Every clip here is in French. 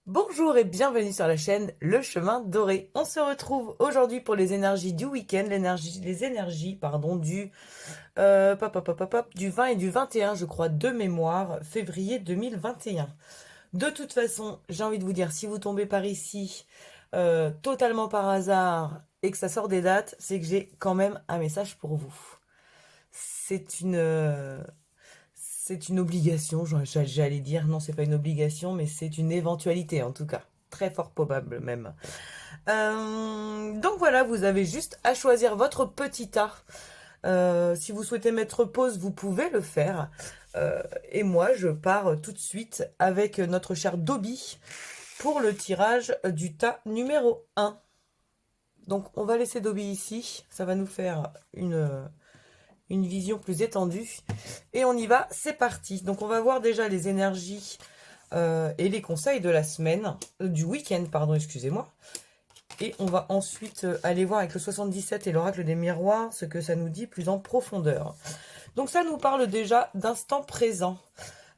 Bonjour et bienvenue sur la chaîne Le Chemin Doré. On se retrouve aujourd'hui pour les énergies du week-end, les énergies pardon, du 20 et du 21, je crois, de mémoire, février 2021. De toute façon, j'ai envie de vous dire, si vous tombez par ici totalement par hasard et que ça sort des dates, c'est que j'ai quand même un message pour vous. C'est c'est une obligation, j'allais dire, non, c'est pas une obligation, mais c'est une éventualité en tout cas. Très fort probable même. Donc voilà, vous avez juste à choisir votre petit art. Si vous souhaitez mettre pause, vous pouvez le faire. Et moi, je pars tout de suite avec notre cher Dobby pour le tirage du tas numéro 1. Donc on va laisser Dobby ici, ça va nous faire une vision plus étendue. Et on y va, c'est parti. Donc on va voir déjà les énergies et les conseils de la semaine, du week-end, pardon, excusez-moi. Et on va ensuite aller voir avec le 77 et l'oracle des miroirs ce que ça nous dit plus en profondeur. Donc ça nous parle déjà d'instant présent.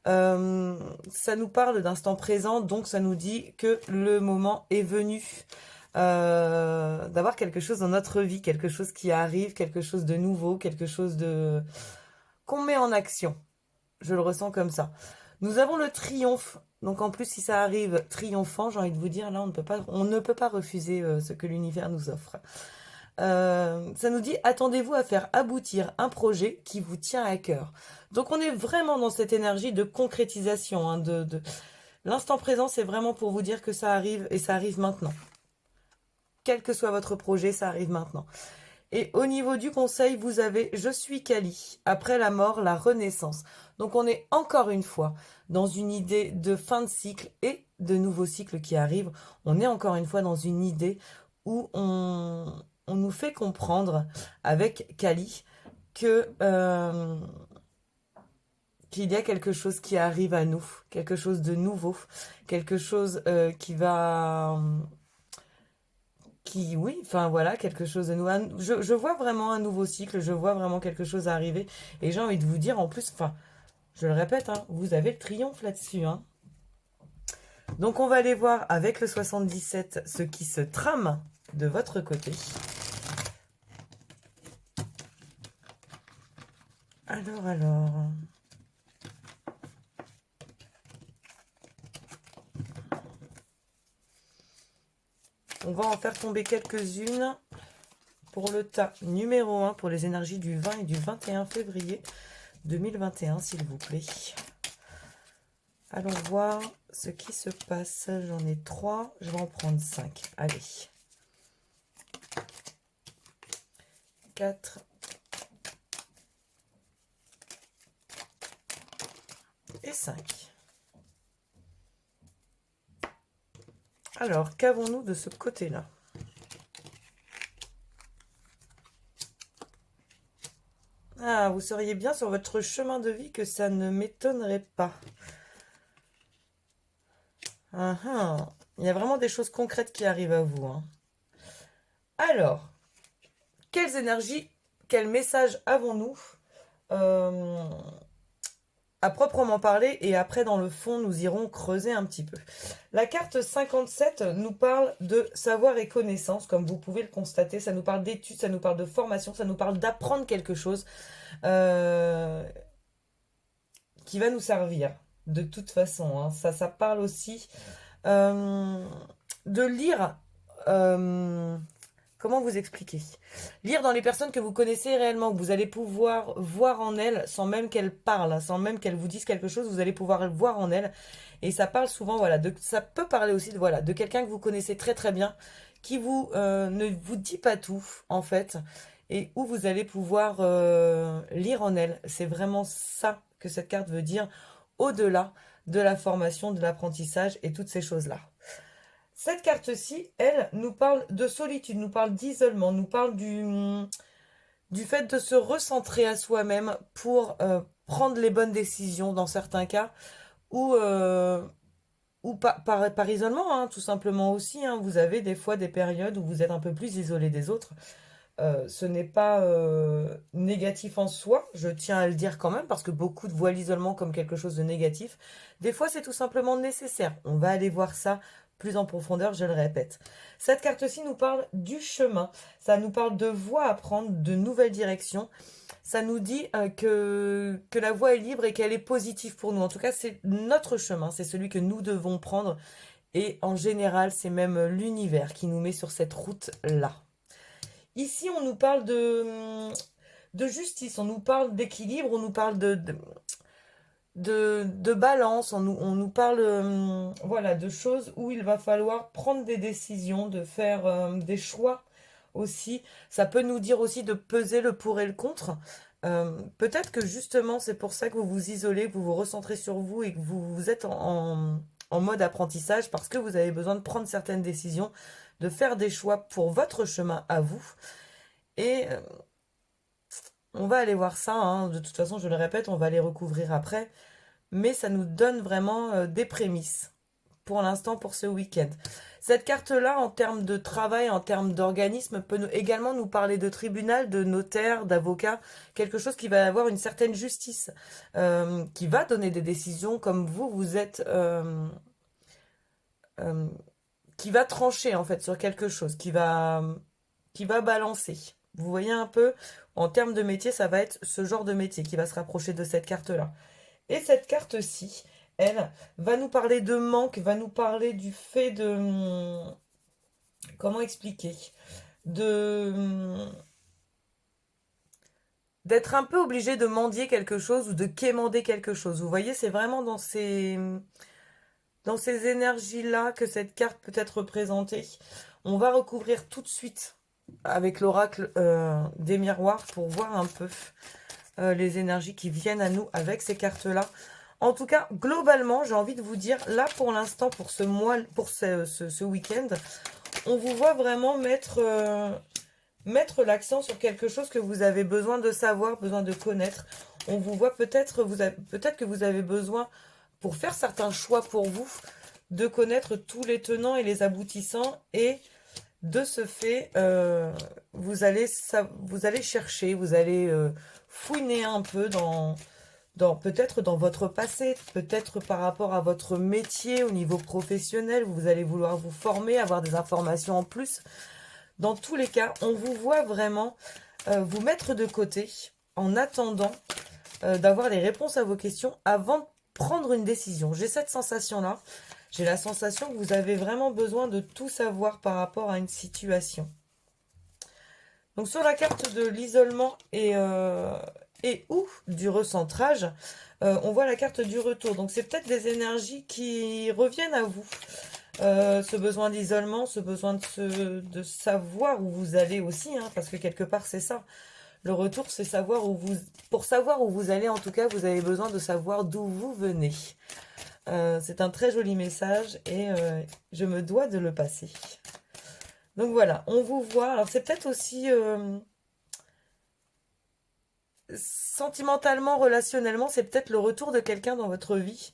Ça nous parle d'instant présent, donc ça nous dit que le moment est venu d'avoir quelque chose dans notre vie, quelque chose qui arrive, quelque chose de nouveau, quelque chose de qu'on met en action. Je le ressens comme ça. Nous avons le triomphe. Donc en plus, si ça arrive triomphant, j'ai envie de vous dire, là, on ne peut pas refuser ce que l'univers nous offre. Ça nous dit, attendez-vous à faire aboutir un projet qui vous tient à cœur. Donc on est vraiment dans cette énergie de concrétisation. L'instant présent, c'est vraiment pour vous dire que ça arrive et ça arrive maintenant. Quel que soit votre projet, ça arrive maintenant. Et au niveau du conseil, vous avez Je suis Kali, après la mort, la renaissance. Donc on est encore une fois dans une idée de fin de cycle et de nouveaux cycles qui arrivent. On est encore une fois dans une idée où on nous fait comprendre avec Kali que qu'il y a quelque chose qui arrive à nous, quelque chose de nouveau, quelque chose oui, enfin voilà, quelque chose de nouveau. Je vois vraiment un nouveau cycle, je vois vraiment quelque chose arriver. Et j'ai envie de vous dire en plus, enfin, je le répète, hein, vous avez le triomphe là-dessus. Hein. Donc on va aller voir avec le 77 ce qui se trame de votre côté. Alors. On va en faire tomber quelques-unes pour le tas numéro 1 pour les énergies du 20 et du 21 février 2021, s'il vous plaît. Allons voir ce qui se passe. J'en ai 3, je vais en prendre 5. Allez. 4. Et 5. Alors, qu'avons-nous de ce côté-là? Ah, vous seriez bien sur votre chemin de vie que ça ne m'étonnerait pas. Il y a vraiment des choses concrètes qui arrivent à vous. Hein. Alors, quelles énergies, quels messages avons-nous à proprement parler, et après dans le fond nous irons creuser un petit peu. La carte 57 nous parle de savoir et connaissance, comme vous pouvez le constater. Ça nous parle d'études, ça nous parle de formation, ça nous parle d'apprendre quelque chose qui va nous servir de toute façon. Hein. Ça parle aussi de lire. Comment vous expliquer? Lire dans les personnes que vous connaissez réellement, que vous allez pouvoir voir en elles sans même qu'elles parlent, sans même qu'elles vous disent quelque chose, vous allez pouvoir le voir en elles. Et ça parle souvent, voilà, ça peut parler aussi de quelqu'un que vous connaissez très très bien, qui ne vous dit pas tout en fait, et où vous allez pouvoir lire en elles. C'est vraiment ça que cette carte veut dire, au-delà de la formation, de l'apprentissage et toutes ces choses-là. Cette carte-ci, elle, nous parle de solitude, nous parle d'isolement, nous parle du fait de se recentrer à soi-même pour prendre les bonnes décisions dans certains cas, ou par isolement, hein, tout simplement aussi. Hein. Vous avez des fois des périodes où vous êtes un peu plus isolé des autres, Ce n'est pas négatif en soi, je tiens à le dire quand même, parce que beaucoup voient l'isolement comme quelque chose de négatif. Des fois, c'est tout simplement nécessaire. On va aller voir ça plus en profondeur, je le répète. Cette carte-ci nous parle du chemin, ça nous parle de voies à prendre, de nouvelles directions. Ça nous dit que la voie est libre et qu'elle est positive pour nous. En tout cas, c'est notre chemin, c'est celui que nous devons prendre. Et en général, c'est même l'univers qui nous met sur cette route-là. Ici, on nous parle de justice, on nous parle d'équilibre, on nous parle de balance, on nous parle voilà, de choses où il va falloir prendre des décisions, de faire des choix aussi. Ça peut nous dire aussi de peser le pour et le contre. Peut-être que justement, c'est pour ça que vous vous isolez, que vous vous recentrez sur vous et que vous êtes en mode apprentissage parce que vous avez besoin de prendre certaines décisions, de faire des choix pour votre chemin à vous. Et on va aller voir ça, hein. De toute façon, je le répète, on va les recouvrir après. Mais ça nous donne vraiment des prémices pour l'instant pour ce week-end. Cette carte-là, en termes de travail, en termes d'organisme, peut également nous parler de tribunal, de notaire, d'avocat, quelque chose qui va avoir une certaine justice, qui va donner des décisions comme vous êtes, euh, qui va trancher en fait sur quelque chose, qui va balancer. Vous voyez un peu, en termes de métier, ça va être ce genre de métier qui va se rapprocher de cette carte-là. Et cette carte-ci, elle, va nous parler de manque, va nous parler du fait de... Comment expliquer? De... D'être un peu obligé de mendier quelque chose ou de quémander quelque chose. Vous voyez, c'est vraiment dans ces énergies-là que cette carte peut être représentée. On va recouvrir tout de suite avec l'oracle des miroirs pour voir un peu les énergies qui viennent à nous avec ces cartes-là. En tout cas, globalement, j'ai envie de vous dire, là pour l'instant, pour ce mois, pour ce week-end, on vous voit vraiment mettre l'accent sur quelque chose que vous avez besoin de savoir, besoin de connaître. On vous voit peut-être peut-être que vous avez besoin, pour faire certains choix pour vous, de connaître tous les tenants et les aboutissants. Et de ce fait, vous allez chercher, vous allez fouiner un peu peut-être dans votre passé, peut-être par rapport à votre métier au niveau professionnel, vous allez vouloir vous former, avoir des informations en plus. Dans tous les cas, on vous voit vraiment vous mettre de côté en attendant d'avoir les réponses à vos questions avant de prendre une décision. J'ai cette sensation-là. J'ai la sensation que vous avez vraiment besoin de tout savoir par rapport à une situation. Donc sur la carte de l'isolement et ou du recentrage, on voit la carte du retour. Donc c'est peut-être des énergies qui reviennent à vous. Ce besoin d'isolement, ce besoin de savoir où vous allez aussi, hein, parce que quelque part c'est ça. Le retour, c'est savoir où vous... Pour savoir où vous allez, en tout cas, vous avez besoin de savoir d'où vous venez. C'est un très joli message et je me dois de le passer. Donc voilà, on vous voit. Alors c'est peut-être aussi sentimentalement, relationnellement, c'est peut-être le retour de quelqu'un dans votre vie.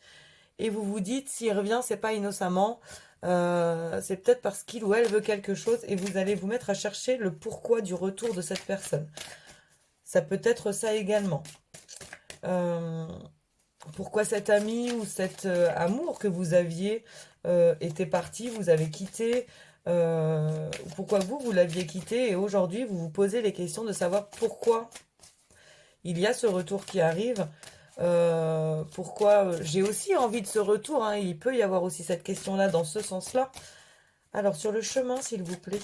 Et vous vous dites, s'il revient, c'est pas innocemment. C'est peut-être parce qu'il ou elle veut quelque chose et vous allez vous mettre à chercher le pourquoi du retour de cette personne. Ça peut être ça également. Pourquoi cet ami ou cet amour que vous aviez était parti, vous avez quitté, pourquoi vous l'aviez quitté et aujourd'hui vous vous posez les questions de savoir pourquoi il y a ce retour qui arrive. Pourquoi j'ai aussi envie de ce retour, hein, il peut y avoir aussi cette question-là dans ce sens-là. Alors sur le chemin, s'il vous plaît,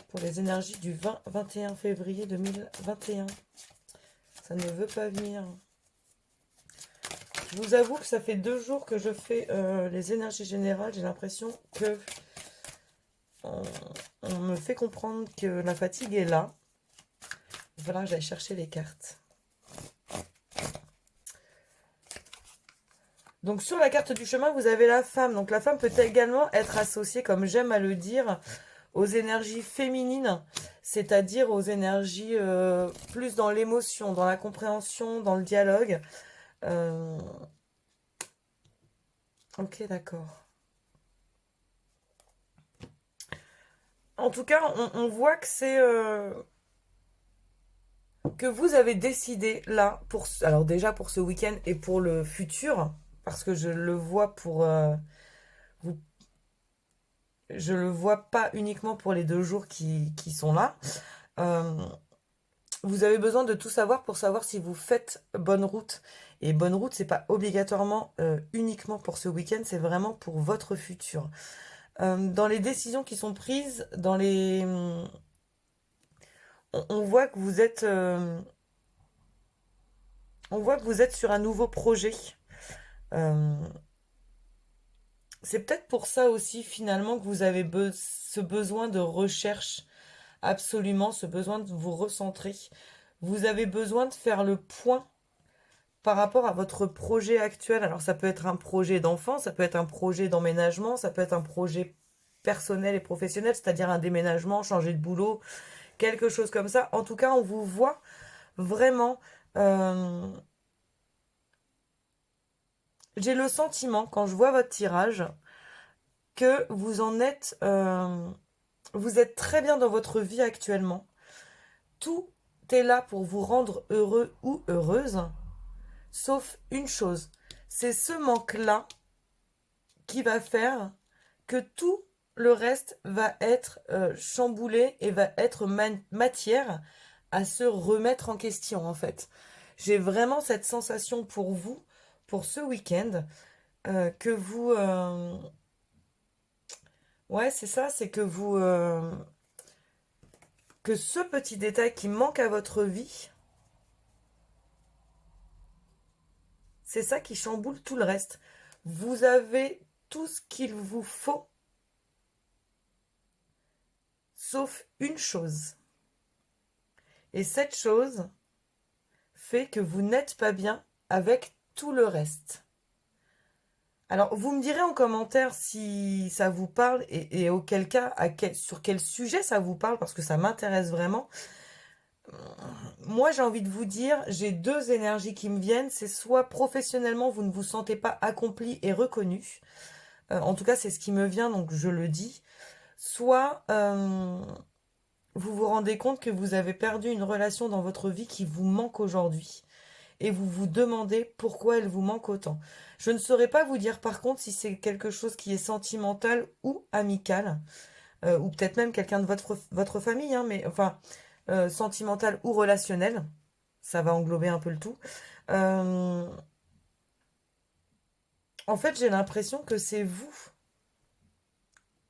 pour les énergies du 21 février 2021. Ça ne veut pas venir. Je vous avoue que ça fait 2 jours que je fais les énergies générales. J'ai l'impression que on me fait comprendre que la fatigue est là. Voilà, j'allais chercher les cartes. Donc sur la carte du chemin, vous avez la femme. Donc la femme peut également être associée, comme j'aime à le dire, aux énergies féminines, c'est-à-dire aux énergies plus dans l'émotion, dans la compréhension, dans le dialogue. Ok, d'accord. En tout cas, on voit que c'est que vous avez décidé là pour alors déjà pour ce week-end et pour le futur, parce que je le vois pour vous, je le vois pas uniquement pour les 2 jours qui sont là. Euh, Vous avez besoin de tout savoir pour savoir si vous faites bonne route. Et bonne route, c'est pas obligatoirement uniquement pour ce week-end, c'est vraiment pour votre futur. Dans les décisions qui sont prises, on voit que vous êtes, on voit que vous êtes sur un nouveau projet. Euh, c'est peut-être pour ça aussi finalement que vous avez ce besoin de recherche absolument, ce besoin de vous recentrer. Vous avez besoin de faire le point par rapport à votre projet actuel. Alors ça peut être un projet d'enfant, ça peut être un projet d'emménagement, ça peut être un projet personnel et professionnel, c'est-à-dire un déménagement, changer de boulot, quelque chose comme ça. En tout cas, on vous voit vraiment. euh, j'ai le sentiment, quand je vois votre tirage, que vous en êtes, vous êtes très bien dans votre vie actuellement. Tout est là pour vous rendre heureux ou heureuse, sauf une chose. C'est ce manque-là qui va faire que tout le reste va être chamboulé et va être matière à se remettre en question en fait. J'ai vraiment cette sensation pour vous, pour ce week-end, que vous... ouais, c'est ça, c'est que vous... que ce petit détail qui manque à votre vie, c'est ça qui chamboule tout le reste. Vous avez tout ce qu'il vous faut, sauf une chose. Et cette chose fait que vous n'êtes pas bien avec tout le reste. Alors, vous me direz en commentaire si ça vous parle et auquel cas, sur quel sujet ça vous parle, parce que ça m'intéresse vraiment. Moi, j'ai envie de vous dire, j'ai 2 énergies qui me viennent. C'est soit professionnellement, vous ne vous sentez pas accompli et reconnu. En tout cas, c'est ce qui me vient, donc je le dis. Soit vous vous rendez compte que vous avez perdu une relation dans votre vie qui vous manque aujourd'hui. Et vous vous demandez pourquoi elle vous manque autant. Je ne saurais pas vous dire par contre si c'est quelque chose qui est sentimental ou amical, ou peut-être même quelqu'un de votre famille, hein, mais enfin, sentimental ou relationnel, ça va englober un peu le tout. Euh, En fait, j'ai l'impression que c'est vous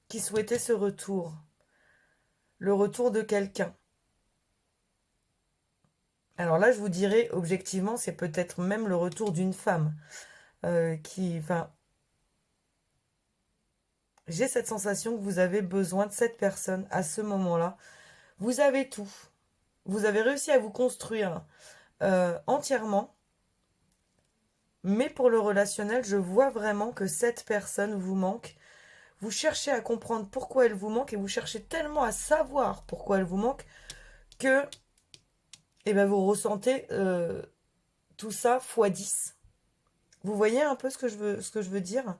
qui souhaitez ce retour, le retour de quelqu'un. Alors là, je vous dirais, objectivement, c'est peut-être même le retour d'une femme enfin, j'ai cette sensation que vous avez besoin de cette personne à ce moment-là. Vous avez tout. Vous avez réussi à vous construire entièrement. Mais pour le relationnel, je vois vraiment que cette personne vous manque. Vous cherchez à comprendre pourquoi elle vous manque et vous cherchez tellement à savoir pourquoi elle vous manque que eh ben, vous ressentez tout ça fois 10. Vous voyez un peu ce que je veux dire.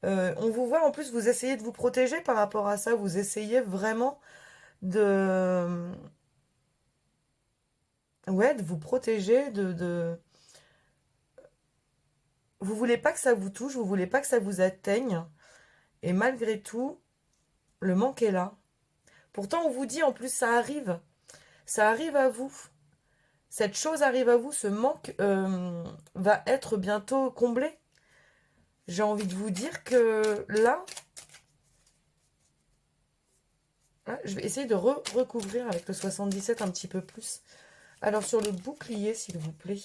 On vous voit en plus, vous essayez de vous protéger par rapport à ça. Vous essayez vraiment de, ouais, de vous protéger, vous voulez pas que ça vous touche, vous voulez pas que ça vous atteigne, et malgré tout, le manque est là. Pourtant, on vous dit en plus, ça arrive à vous. Cette chose arrive à vous, ce manque va être bientôt comblé. J'ai envie de vous dire que là, je vais essayer de recouvrir avec le 77 un petit peu plus. Alors sur le bouclier, s'il vous plaît.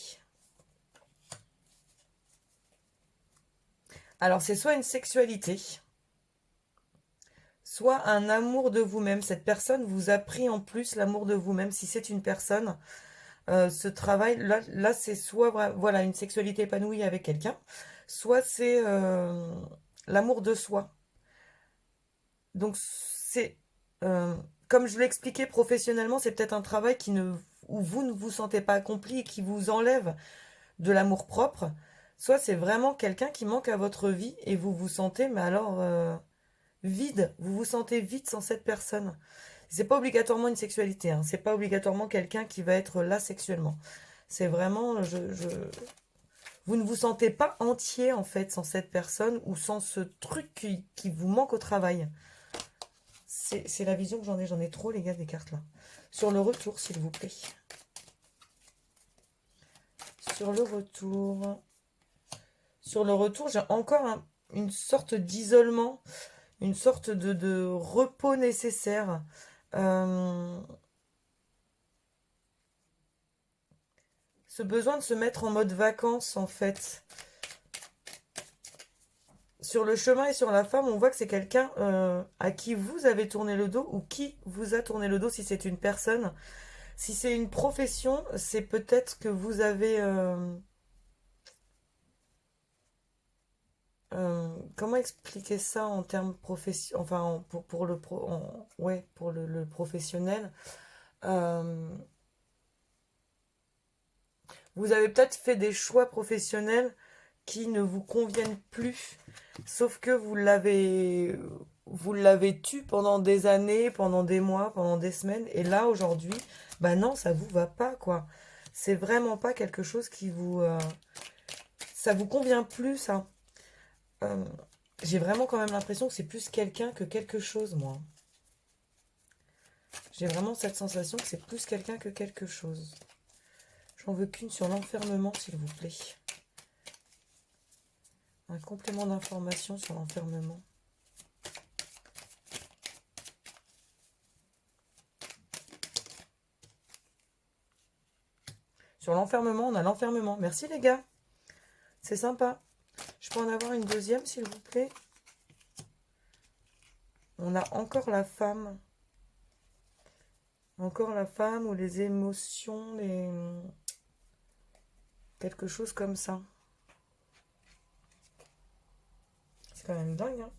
Alors c'est soit une sexualité, soit un amour de vous-même. Cette personne vous a pris en plus l'amour de vous-même. Si c'est une personne, ce travail, là c'est soit voilà, une sexualité épanouie avec quelqu'un, soit c'est l'amour de soi. Donc c'est, euh, comme je l'ai expliqué professionnellement, c'est peut-être un travail où vous ne vous sentez pas accompli et qui vous enlève de l'amour propre. Soit c'est vraiment quelqu'un qui manque à votre vie et vous vous sentez, mais alors, vide, vous vous sentez vide sans cette personne. C'est pas obligatoirement une sexualité, hein. C'est pas obligatoirement quelqu'un qui va être là sexuellement. C'est vraiment, vous ne vous sentez pas entier en fait sans cette personne ou sans ce truc qui vous manque au travail. C'est la vision que j'en ai trop les gars des cartes là. Sur le retour s'il vous plaît. Sur le retour. Sur le retour, j'ai encore une sorte d'isolement, une sorte de repos nécessaire. Euh, ce besoin de se mettre en mode vacances, en fait. Sur le chemin et sur la femme, on voit que c'est quelqu'un à qui vous avez tourné le dos ou qui vous a tourné le dos si c'est une personne. Si c'est une profession, c'est peut-être que vous avez... comment expliquer ça en termes professionnels, enfin pour le ouais, pour le professionnel. Euh, vous avez peut-être fait des choix professionnels qui ne vous conviennent plus, sauf que vous l'avez tu pendant des années, pendant des mois, pendant des semaines, et là aujourd'hui, bah non, ça vous va pas quoi. C'est vraiment pas quelque chose qui ça vous convient plus ça. Euh, j'ai vraiment quand même l'impression que c'est plus quelqu'un que quelque chose, moi. J'ai vraiment cette sensation que c'est plus quelqu'un que quelque chose. J'en veux qu'une sur l'enfermement, s'il vous plaît. Un complément d'information sur l'enfermement. Sur l'enfermement, on a l'enfermement. Merci les gars. C'est sympa. Je peux en avoir une deuxième, s'il vous plaît. On a encore la femme. Encore la femme ou les émotions, quelque chose comme ça. C'est quand même dingue, hein.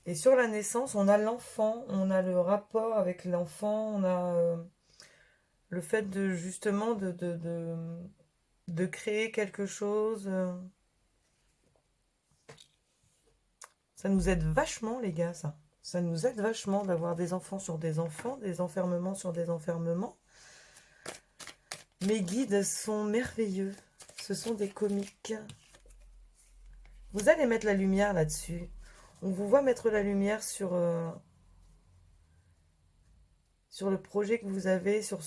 Et sur la naissance, on a l'enfant, on a le rapport avec l'enfant, on a le fait de justement de créer quelque chose. Ça nous aide vachement, les gars, ça. Ça nous aide vachement d'avoir des enfants, des enfermements sur des enfermements. Mes guides sont merveilleux. Ce sont des comiques. Vous allez mettre la lumière là-dessus. On vous voit mettre la lumière sur le projet que vous avez, sur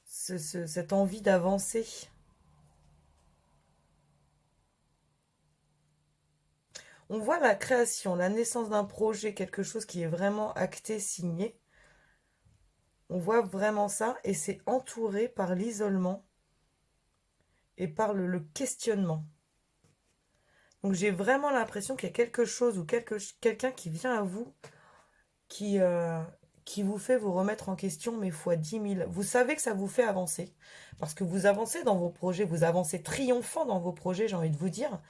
cette envie d'avancer. On voit la création, la naissance d'un projet, quelque chose qui est vraiment acté, signé. On voit vraiment ça et c'est entouré par l'isolement et par le questionnement. Donc j'ai vraiment l'impression qu'il y a quelque chose ou quelqu'un qui vient à vous, qui, euh, qui vous fait vous remettre en question, mais fois 10 000. Vous savez que ça vous fait avancer, parce que vous avancez dans vos projets, vous avancez triomphant dans vos projets, j'ai envie de vous dire.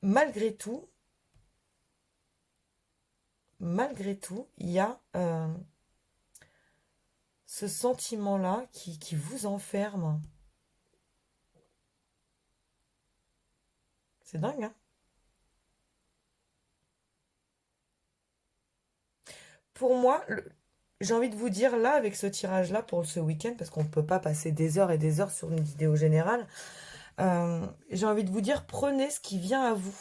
Malgré tout, il y a ce sentiment-là qui vous enferme. C'est dingue, hein? Pour moi, j'ai envie de vous dire là, avec ce tirage-là pour ce week-end, parce qu'on ne peut pas passer des heures et des heures sur une vidéo générale, j'ai envie de vous dire, prenez ce qui vient à vous,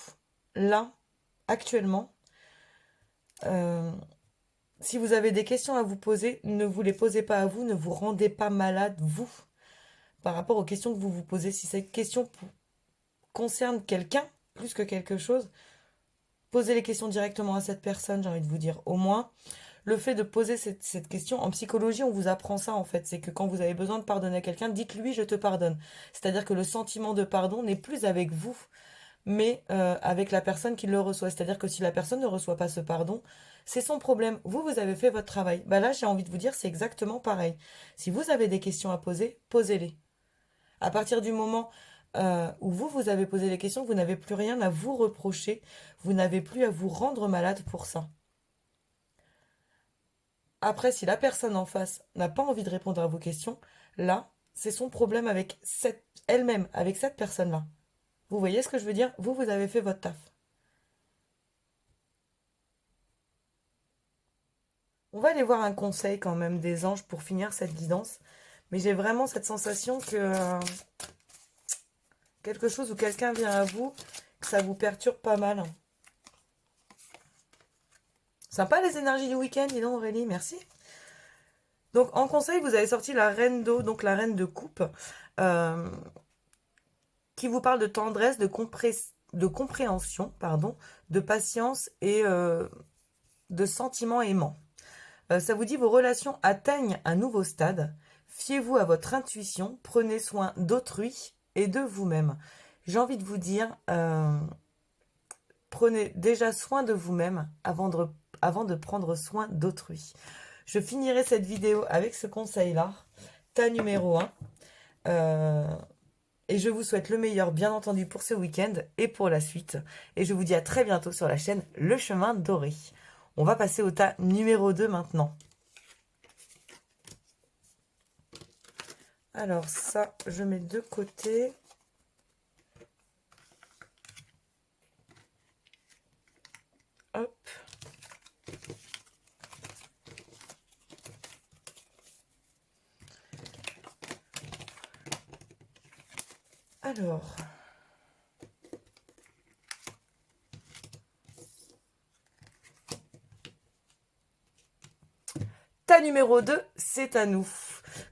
là, actuellement. Euh, si vous avez des questions à vous poser, ne vous les posez pas à vous, ne vous rendez pas malade, vous, par rapport aux questions que vous vous posez. Si cette question concerne quelqu'un, plus que quelque chose, posez les questions directement à cette personne, j'ai envie de vous dire. Au moins, le fait de poser cette question, en psychologie, on vous apprend ça en fait. C'est que quand vous avez besoin de pardonner à quelqu'un, dites-lui je te pardonne. C'est-à-dire que le sentiment de pardon n'est plus avec vous, mais avec la personne qui le reçoit. C'est-à-dire que si la personne ne reçoit pas ce pardon, c'est son problème. Vous, vous avez fait votre travail. Bah là, j'ai envie de vous dire, c'est exactement pareil. Si vous avez des questions à poser, posez-les. À partir du moment où vous avez posé les questions, vous n'avez plus rien à vous reprocher, vous n'avez plus à vous rendre malade pour ça. Après, si la personne en face n'a pas envie de répondre à vos questions, là, c'est son problème avec elle-même, avec cette personne-là. Vous voyez ce que je veux dire? Vous avez fait votre taf. On va aller voir un conseil quand même des anges pour finir cette guidance. Mais j'ai vraiment cette sensation que quelque chose ou quelqu'un vient à vous, que ça vous perturbe pas mal. Sympa les énergies du week-end, dis donc Aurélie, merci. Donc en conseil, vous avez sorti la reine d'eau, donc la reine de coupe, euh, qui vous parle de tendresse, de compréhension, pardon, de patience et de sentiments aimants. Ça vous dit vos relations atteignent un nouveau stade. Fiez-vous à votre intuition, prenez soin d'autrui et de vous-même. J'ai envie de vous dire, prenez déjà soin de vous-même avant de prendre soin d'autrui. Je finirai cette vidéo avec ce conseil-là, tas numéro 1. Et je vous souhaite le meilleur, bien entendu, pour ce week-end et pour la suite. Et je vous dis à très bientôt sur la chaîne Le Chemin Doré. On va passer au tas numéro 2 maintenant. Alors ça, je mets de côté. Hop. Alors. Tas numéro 2, c'est à nous.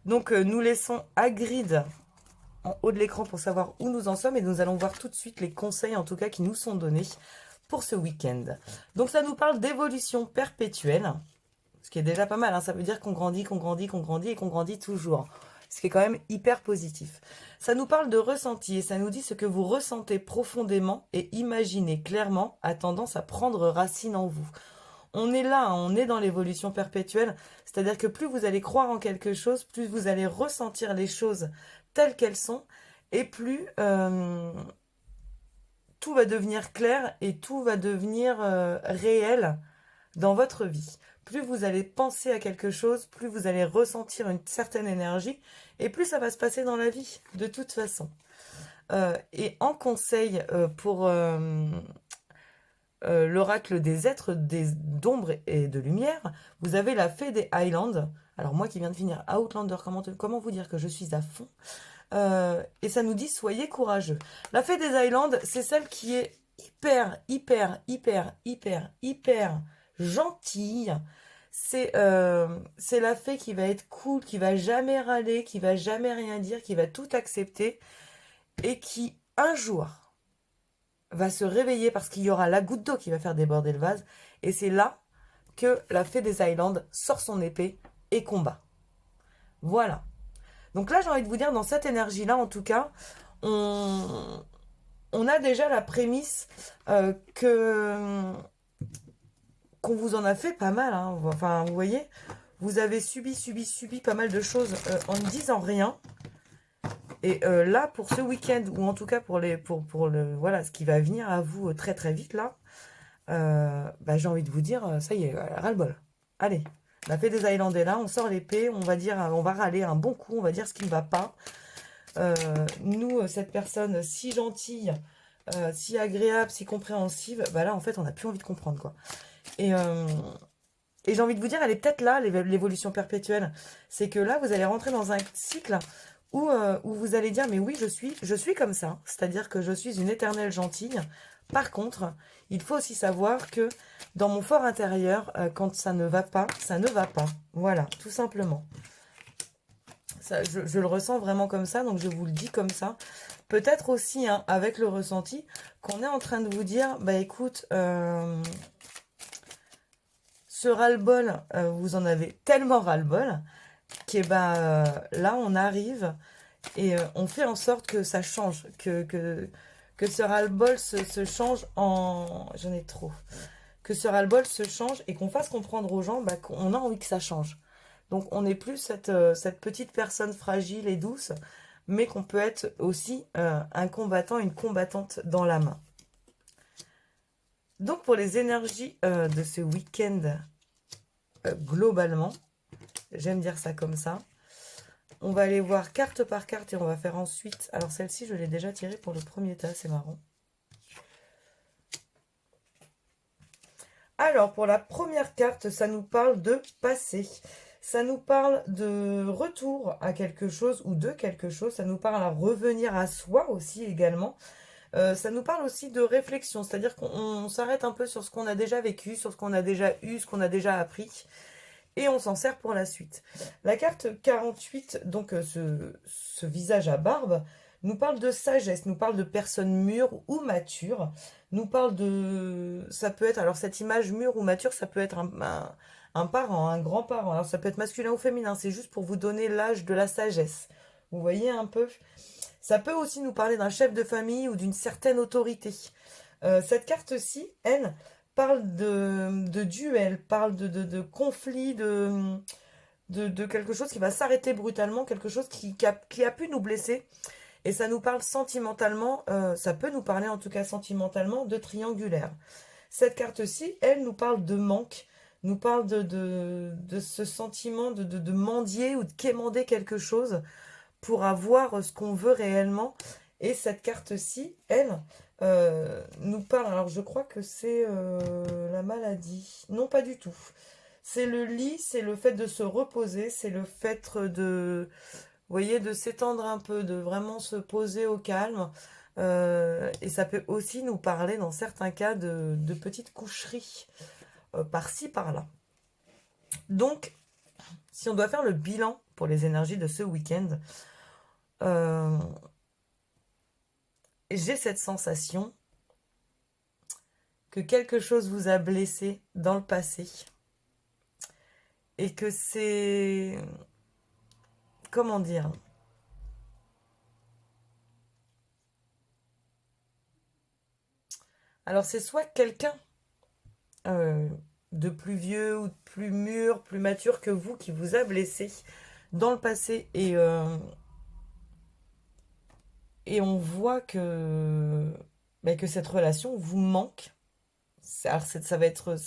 Donc nous laissons Hagrid en haut de l'écran pour savoir où nous en sommes et nous allons voir tout de suite les conseils en tout cas qui nous sont donnés pour ce week-end. Donc ça nous parle d'évolution perpétuelle, ce qui est déjà pas mal, hein. Ça veut dire qu'on grandit, qu'on grandit, qu'on grandit et qu'on grandit toujours. Ce qui est quand même hyper positif. Ça nous parle de ressenti et ça nous dit ce que vous ressentez profondément et imaginez clairement a tendance à prendre racine en vous. On est là, hein, on est dans l'évolution perpétuelle, c'est-à-dire que plus vous allez croire en quelque chose, plus vous allez ressentir les choses telles qu'elles sont, et plus tout va devenir clair et tout va devenir réel dans votre vie. Plus vous allez penser à quelque chose, plus vous allez ressentir une certaine énergie, et plus ça va se passer dans la vie, de toute façon. Et en conseil pour l'oracle des êtres d'ombre et de lumière, vous avez la fée des Highlands. Alors moi qui viens de finir Outlander, comment vous dire que je suis à fond. Et ça nous dit soyez courageux. La fée des Highlands, c'est celle qui est hyper gentille. C'est la fée qui va être cool, qui va jamais râler, qui va jamais rien dire, qui va tout accepter et qui un jour va se réveiller parce qu'il y aura la goutte d'eau qui va faire déborder le vase. Et c'est là que la fée des Highlands sort son épée et combat. Voilà. Donc là, j'ai envie de vous dire, dans cette énergie-là, en tout cas, on a déjà la prémisse qu'on vous en a fait pas mal. Hein. Enfin, vous voyez, vous avez subi pas mal de choses en ne disant rien. Et là, pour ce week-end, ou en tout cas pour voilà, ce qui va venir à vous très très vite là, bah, j'ai envie de vous dire, ça y est, ras-le-bol. Allez, la fée des Highlandais là, on sort l'épée, on va dire, on va râler un bon coup, on va dire ce qui ne va pas. Nous, cette personne si gentille, si agréable, si compréhensive, bah là en fait on n'a plus envie de comprendre quoi. Et j'ai envie de vous dire, elle est peut-être là, l'évolution perpétuelle. C'est que là, vous allez rentrer dans un cycle où vous allez dire, mais oui, je suis comme ça. C'est-à-dire que je suis une éternelle gentille. Par contre, il faut aussi savoir que dans mon fort intérieur, quand ça ne va pas, ça ne va pas. Voilà, tout simplement. Ça, je le ressens vraiment comme ça, donc je vous le dis comme ça. Peut-être aussi, hein, avec le ressenti, qu'on est en train de vous dire, bah écoute... ce ras-le-bol, vous en avez tellement ras-le-bol, que là, on arrive et on fait en sorte que ça change, que ce ras-le-bol se change en... J'en ai trop. Que ce ras-le-bol se change et qu'on fasse comprendre aux gens qu'on a envie que ça change. Donc, on n'est plus cette petite personne fragile et douce, mais qu'on peut être aussi un combattant, une combattante dans la main. Donc, pour les énergies de ce week-end, globalement, j'aime dire ça comme ça, on va aller voir carte par carte et on va faire ensuite... Alors, celle-ci, je l'ai déjà tirée pour le premier tas, c'est marrant. Alors, pour la première carte, ça nous parle de passé. Ça nous parle de retour à quelque chose ou de quelque chose. Ça nous parle à revenir à soi aussi également. Ça nous parle aussi de réflexion, c'est-à-dire qu'on s'arrête un peu sur ce qu'on a déjà vécu, sur ce qu'on a déjà eu, ce qu'on a déjà appris, et on s'en sert pour la suite. La carte 48, donc ce visage à barbe, nous parle de sagesse, nous parle de personnes mûres ou matures, nous parle de... Ça peut être, alors cette image mûre ou mature, ça peut être un parent, un grand-parent, alors ça peut être masculin ou féminin, c'est juste pour vous donner l'âge de la sagesse. Vous voyez un peu? Ça peut aussi nous parler d'un chef de famille ou d'une certaine autorité. Cette carte-ci, elle, parle de duel, parle de conflit, de quelque chose qui va s'arrêter brutalement, quelque chose qui a pu nous blesser. Et ça nous parle sentimentalement, ça peut nous parler en tout cas sentimentalement de triangulaire. Cette carte-ci, elle nous parle de manque, nous parle de ce sentiment de mendier ou de quémander quelque chose pour avoir ce qu'on veut réellement. Et cette carte-ci, elle, nous parle, alors je crois que c'est la maladie. Non, pas du tout. C'est le lit, c'est le fait de se reposer, c'est le fait de, vous voyez, de s'étendre un peu, de vraiment se poser au calme. Et ça peut aussi nous parler, dans certains cas, de petites coucheries par-ci, par-là. Donc, si on doit faire le bilan pour les énergies de ce week-end, euh, j'ai cette sensation que quelque chose vous a blessé dans le passé et que c'est... Comment dire? Alors c'est soit quelqu'un euh, de plus vieux ou de plus mûr, plus mature que vous qui vous a blessé dans le passé et on voit que cette relation vous manque. Alors ça va être...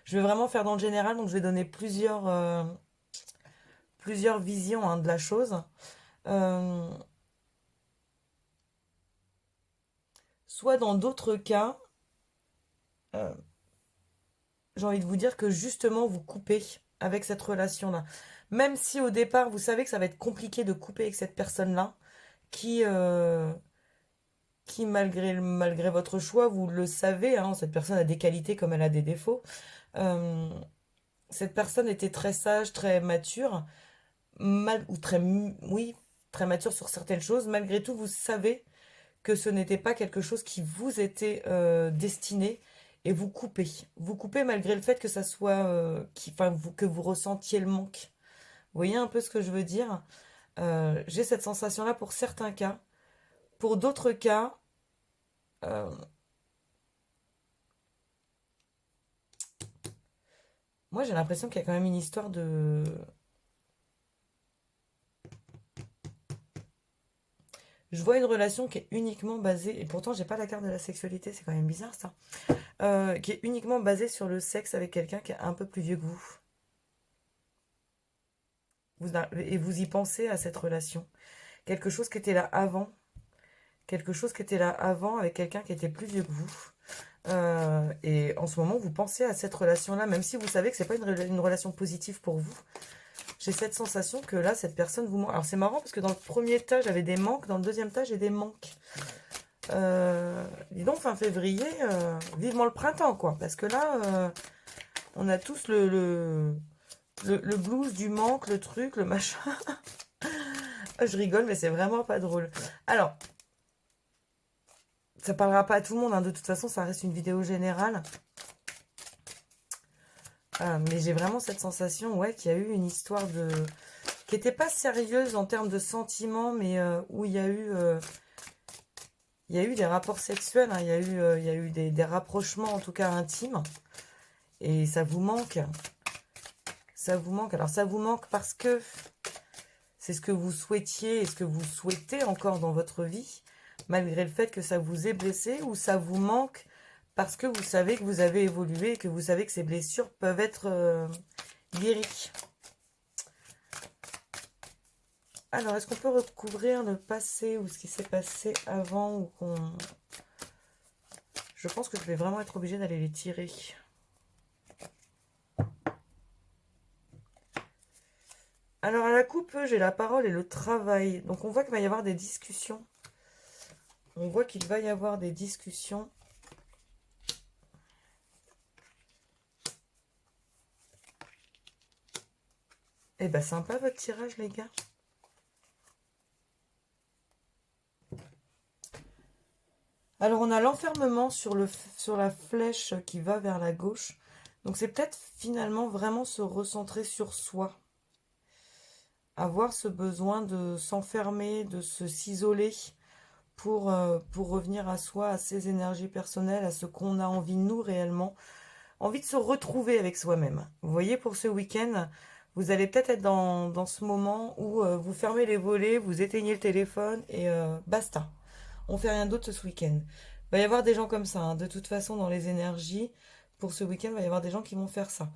Je vais vraiment faire dans le général, donc je vais donner plusieurs visions hein, de la chose. Euh, Soit dans d'autres cas, euh, j'ai envie de vous dire que justement vous coupez avec cette relation-là. Même si au départ vous savez que ça va être compliqué de couper avec cette personne-là, qui, euh, qui malgré votre choix, vous le savez, hein, cette personne a des qualités comme elle a des défauts. Euh, cette personne était très sage, très mature, ou oui, très mature sur certaines choses. Malgré tout, vous savez que ce n'était pas quelque chose qui vous était destiné et vous coupez. Vous coupez malgré le fait que ça soit que vous ressentiez le manque. Vous voyez un peu ce que je veux dire? J'ai cette sensation-là pour certains cas. Pour d'autres cas, euh, moi j'ai l'impression qu'il y a quand même une histoire de... Je vois une relation qui est uniquement basée, et pourtant j'ai pas la carte de la sexualité, c'est quand même bizarre ça, qui est uniquement basée sur le sexe avec quelqu'un qui est un peu plus vieux que vous. Et vous y pensez à cette relation. Quelque chose qui était là avant, quelque chose qui était là avant avec quelqu'un qui était plus vieux que vous. Et en ce moment, vous pensez à cette relation-là, même si vous savez que c'est pas une relation positive pour vous. J'ai cette sensation que là, cette personne vous manque. Alors c'est marrant parce que dans le premier tas, j'avais des manques, dans le deuxième tas, j'ai des manques. Dis donc, fin février, vivement le printemps, quoi. Parce que là, on a tous le blues du manque, le truc, le machin. Je rigole, mais c'est vraiment pas drôle. Alors, ça parlera pas à tout le monde, hein. De toute façon, ça reste une vidéo générale. Mais j'ai vraiment cette sensation, ouais, qu'il y a eu une histoire qui n'était pas sérieuse en termes de sentiments, mais où il y a eu des rapports sexuels, hein. Il y a eu des rapprochements, en tout cas intimes. Et ça vous manque. Ça vous manque. Alors, ça vous manque parce que c'est ce que vous souhaitiez et ce que vous souhaitez encore dans votre vie, malgré le fait que ça vous ait blessé, ou ça vous manque parce que vous savez que vous avez évolué et que vous savez que ces blessures peuvent être guéries. Alors, est-ce qu'on peut recouvrir le passé ou ce qui s'est passé avant ou qu'on... Je pense que je vais vraiment être obligée d'aller les tirer. Alors à la coupe, j'ai la parole et le travail. Donc on voit qu'il va y avoir des discussions. On voit qu'il va y avoir des discussions. Eh ben sympa votre tirage les gars. Alors on a l'enfermement sur la flèche qui va vers la gauche. Donc c'est peut-être finalement vraiment se recentrer sur soi. Avoir ce besoin de s'enfermer, de s'isoler pour revenir à soi, à ses énergies personnelles, à ce qu'on a envie de nous réellement. Envie de se retrouver avec soi-même. Vous voyez, pour ce week-end, vous allez peut-être être dans ce moment où vous fermez les volets, vous éteignez le téléphone et basta. On fait rien d'autre ce week-end. Il va y avoir des gens comme ça, hein. De toute façon, dans les énergies, pour ce week-end, il va y avoir des gens qui vont faire ça.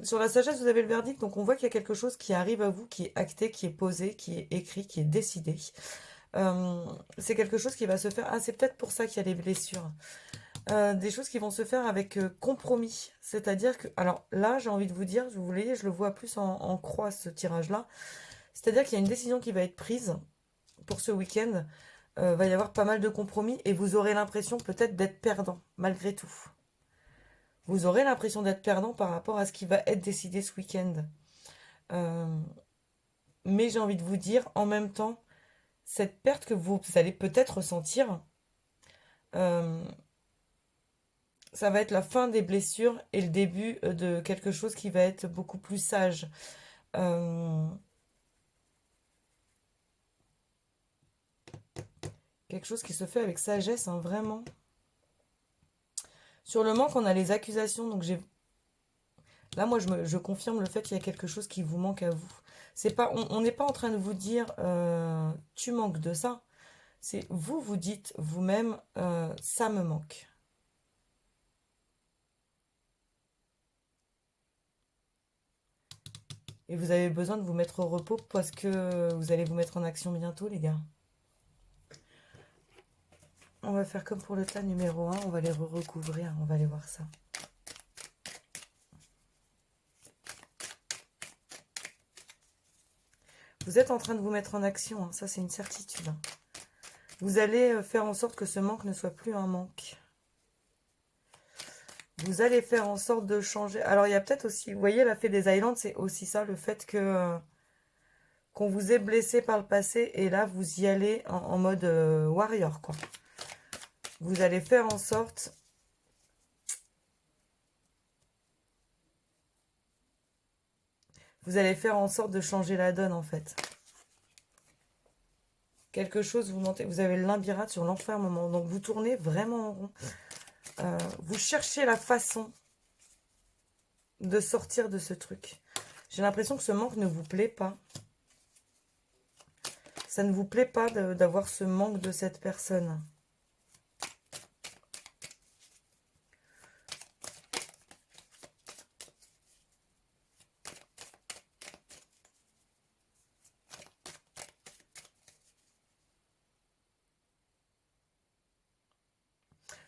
Sur la sagesse, vous avez le verdict, donc on voit qu'il y a quelque chose qui arrive à vous, qui est acté, qui est posé, qui est écrit, qui est décidé. C'est quelque chose qui va se faire. Ah, c'est peut-être pour ça qu'il y a les blessures. Des choses qui vont se faire avec compromis. C'est-à-dire que, alors là, j'ai envie de vous dire, vous voyez, je le vois plus en croix ce tirage-là. C'est-à-dire qu'il y a une décision qui va être prise pour ce week-end. Va y avoir pas mal de compromis et vous aurez l'impression peut-être d'être perdant, malgré tout. Vous aurez l'impression d'être perdant par rapport à ce qui va être décidé ce week-end. Euh, mais j'ai envie de vous dire, en même temps, cette perte que vous allez peut-être ressentir, euh, ça va être la fin des blessures et le début de quelque chose qui va être beaucoup plus sage. Euh, quelque chose qui se fait avec sagesse, hein, vraiment. Sur le manque, on a les accusations. Donc là, moi, je confirme le fait qu'il y a quelque chose qui vous manque à vous. C'est pas, on n'est pas en train de vous dire tu manques de ça. C'est vous, vous dites vous-même ça me manque. Et vous avez besoin de vous mettre au repos parce que vous allez vous mettre en action bientôt, les gars. On va faire comme pour le tas numéro 1, on va les recouvrir, on va aller voir ça. Vous êtes en train de vous mettre en action, hein, ça c'est une certitude. Hein. Vous allez faire en sorte que ce manque ne soit plus un manque. Vous allez faire en sorte de changer. Alors il y a peut-être aussi, vous voyez, la fée des Islands, c'est aussi ça, le fait que qu'on vous ait blessé par le passé et là vous y allez en mode warrior, quoi. Vous allez faire en sorte... Vous allez faire en sorte de changer la donne, en fait. Quelque chose, vous avez le labyrinthe sur l'enfermement. Donc, vous tournez vraiment en rond. Vous cherchez la façon de sortir de ce truc. J'ai l'impression que ce manque ne vous plaît pas. Ça ne vous plaît pas d'avoir ce manque de cette personne.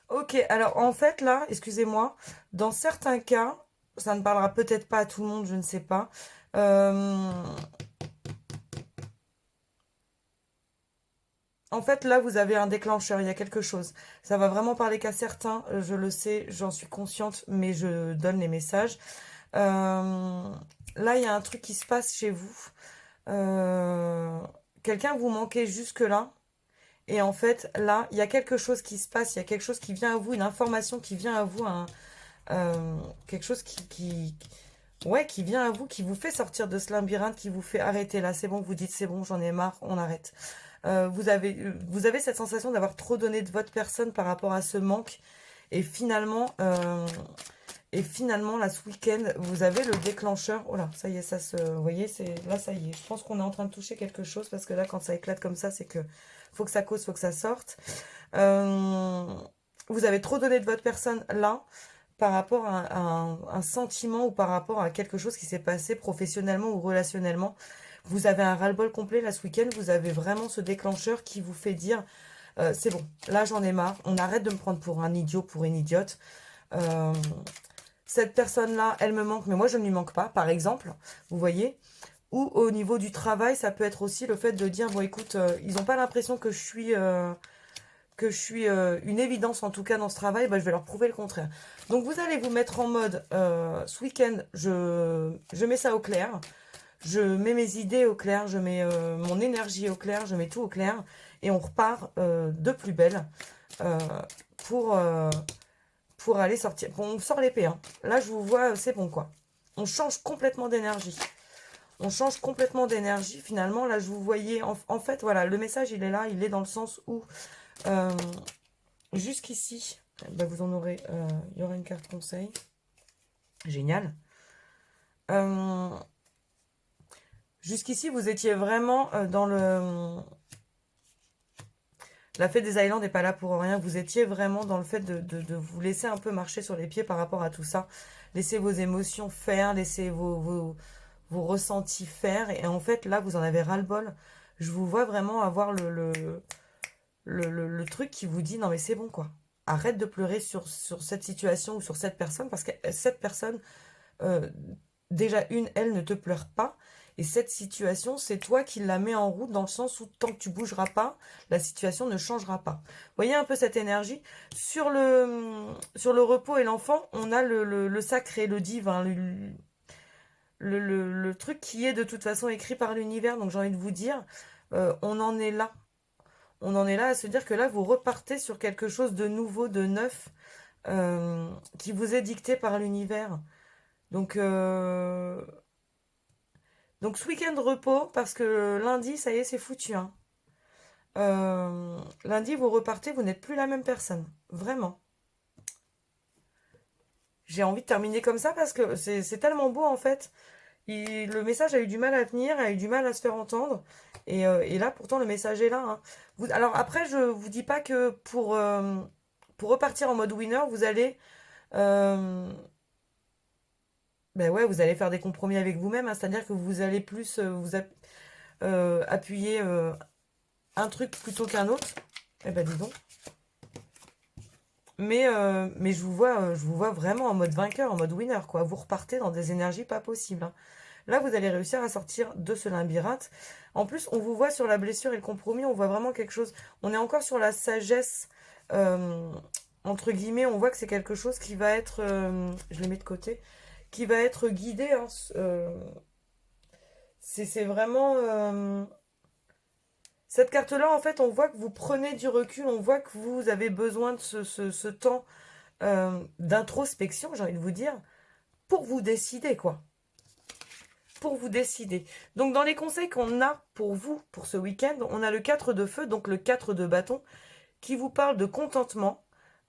Ok, alors en fait là, excusez-moi, dans certains cas, ça ne parlera peut-être pas à tout le monde, je ne sais pas. En fait, là, vous avez un déclencheur, il y a quelque chose. Ça va vraiment parler qu'à certains, je le sais, j'en suis consciente, mais je donne les messages. Là, il y a un truc qui se passe chez vous. Euh, Quelqu'un vous manquait jusque-là. Et en fait, là, il y a quelque chose qui se passe, il y a quelque chose qui vient à vous, une information qui vient à vous, quelque chose ouais, qui vient à vous, qui vous fait sortir de ce labyrinthe, qui vous fait arrêter là. C'est bon, vous dites c'est bon, j'en ai marre, on arrête. Vous avez cette sensation d'avoir trop donné de votre personne par rapport à ce manque. Et finalement, là, ce week-end, vous avez le déclencheur. Oh là, ça y est, vous voyez, là, ça y est. Je pense qu'on est en train de toucher quelque chose parce que là, quand ça éclate comme ça, c'est que faut que ça cause, faut que ça sorte. Vous avez trop donné de votre personne là par rapport à un sentiment ou par rapport à quelque chose qui s'est passé professionnellement ou relationnellement. Vous avez un ras-le-bol complet là ce week-end, vous avez vraiment ce déclencheur qui vous fait dire c'est bon, là j'en ai marre, on arrête de me prendre pour un idiot, pour une idiote. Euh, cette personne-là, elle me manque, mais moi je ne lui manque pas, par exemple, vous voyez. Ou au niveau du travail, ça peut être aussi le fait de dire, bon écoute, ils n'ont pas l'impression que je suis une évidence en tout cas dans ce travail, bah, je vais leur prouver le contraire. Donc vous allez vous mettre en mode, ce week-end, je mets ça au clair, je mets mes idées au clair, je mets mon énergie au clair, je mets tout au clair, et on repart de plus belle euh, pour, euh, pour aller sortir. Bon, on sort l'épée, hein. Là je vous vois, c'est bon quoi. On change complètement d'énergie. On change complètement d'énergie. Finalement, là je vous voyais, en fait, voilà, le message il est là, il est dans le sens où jusqu'ici, bah, vous en aurez, il y aura une carte conseil. Génial. Jusqu'ici, vous étiez vraiment dans le... La fête des Islands n'est pas là pour rien. Vous étiez vraiment dans le fait de vous laisser un peu marcher sur les pieds par rapport à tout ça. Laissez vos émotions faire, laissez vos ressentis faire. Et en fait, là, vous en avez ras-le-bol. Je vous vois vraiment avoir le truc qui vous dit, non mais c'est bon quoi. Arrête de pleurer sur cette situation ou sur cette personne, parce que cette personne, euh, déjà elle ne te pleure pas. Et cette situation, c'est toi qui la mets en route dans le sens où tant que tu bougeras pas, la situation ne changera pas. Vous voyez un peu cette énergie. Sur le repos et l'enfant, on a le sacré, le divin, le truc qui est de toute façon écrit par l'univers. Donc j'ai envie de vous dire, on en est là. On en est là à se dire que là, vous repartez sur quelque chose de nouveau, de neuf, qui vous est dicté par l'univers. Donc, ce week-end repos, parce que lundi, ça y est, c'est foutu, hein. Lundi, vous repartez, vous n'êtes plus la même personne. Vraiment. J'ai envie de terminer comme ça parce que c'est tellement beau, en fait. Le message a eu du mal à venir, a eu du mal à se faire entendre. Et là, pourtant, le message est là, hein. Alors après, je vous dis pas que pour repartir en mode winner, vous allez... ben ouais, vous allez faire des compromis avec vous-même, hein. C'est-à-dire que vous allez plus appuyer un truc plutôt qu'un autre. Eh ben dis donc. Mais je vous vois vraiment en mode vainqueur, en mode winner, quoi. Vous repartez dans des énergies pas possibles, hein. Là, vous allez réussir à sortir de ce labyrinthe. En plus, on vous voit sur la blessure et le compromis, on voit vraiment quelque chose. On est encore sur la sagesse, euh, entre guillemets. On voit que c'est quelque chose qui va être, je les mets de côté, qui va être guidé, hein. C'est vraiment... cette carte-là, en fait, on voit que vous prenez du recul, on voit que vous avez besoin de ce temps d'introspection, j'ai envie de vous dire, pour vous décider, quoi. Pour vous décider. Donc, dans les conseils qu'on a pour vous, pour ce week-end, on a le 4 de feu, donc le 4 de bâton, qui vous parle de contentement,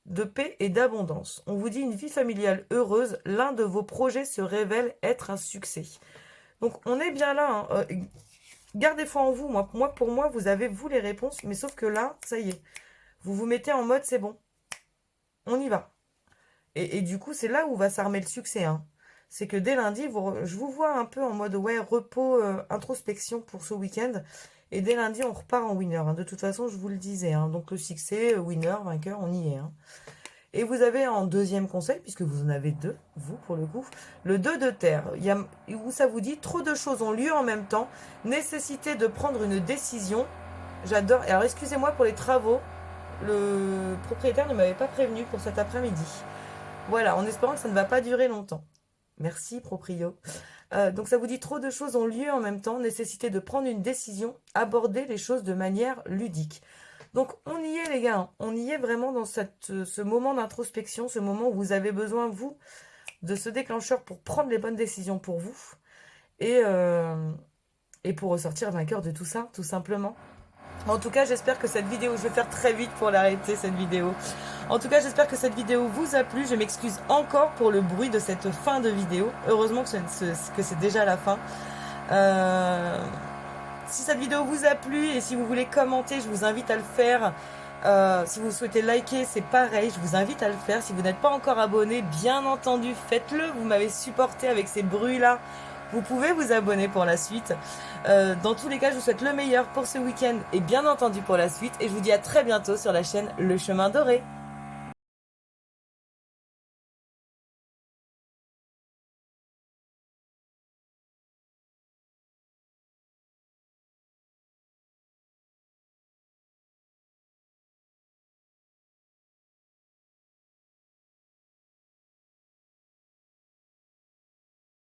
de paix et d'abondance. On vous dit une vie familiale heureuse, l'un de vos projets se révèle être un succès. Donc, on est bien là, hein. Gardez foi en vous. Pour moi, vous avez, vous, les réponses, mais sauf que là, ça y est. Vous vous mettez en mode, c'est bon. On y va. Et du coup, c'est là où va s'armer le succès, hein. C'est que dès lundi, je vous vois un peu en mode, ouais, repos, introspection pour ce week-end. Et dès lundi, on repart en winner, hein. De toute façon, je vous le disais, hein. Donc le succès, winner, vainqueur, on y est, hein. Et vous avez en deuxième conseil, puisque vous en avez deux, vous pour le coup, le 2 de terre, où ça vous dit trop de choses ont lieu en même temps, nécessité de prendre une décision. J'adore. Alors excusez-moi pour les travaux, le propriétaire ne m'avait pas prévenu pour cet après-midi. Voilà, en espérant que ça ne va pas durer longtemps. Merci proprio. Donc ça vous dit trop de choses ont lieu en même temps, nécessité de prendre une décision, aborder les choses de manière ludique. Donc on y est les gars, hein. On y est vraiment dans ce moment d'introspection, ce moment où vous avez besoin, vous, de ce déclencheur pour prendre les bonnes décisions pour vous et, et pour ressortir vainqueur de tout ça, tout simplement. En tout cas, j'espère que cette vidéo, je vais faire très vite pour l'arrêter cette vidéo. En tout cas, j'espère que cette vidéo vous a plu. Je m'excuse encore pour le bruit de cette fin de vidéo. Heureusement que c'est déjà la fin. Si cette vidéo vous a plu et si vous voulez commenter, je vous invite à le faire. Si vous souhaitez liker, c'est pareil, je vous invite à le faire. Si vous n'êtes pas encore abonné, bien entendu, faites-le. Vous m'avez supporté avec ces bruits-là. Vous pouvez vous abonner pour la suite. Dans tous les cas, je vous souhaite le meilleur pour ce week-end et bien entendu pour la suite. Et je vous dis à très bientôt sur la chaîne Le Chemin Doré.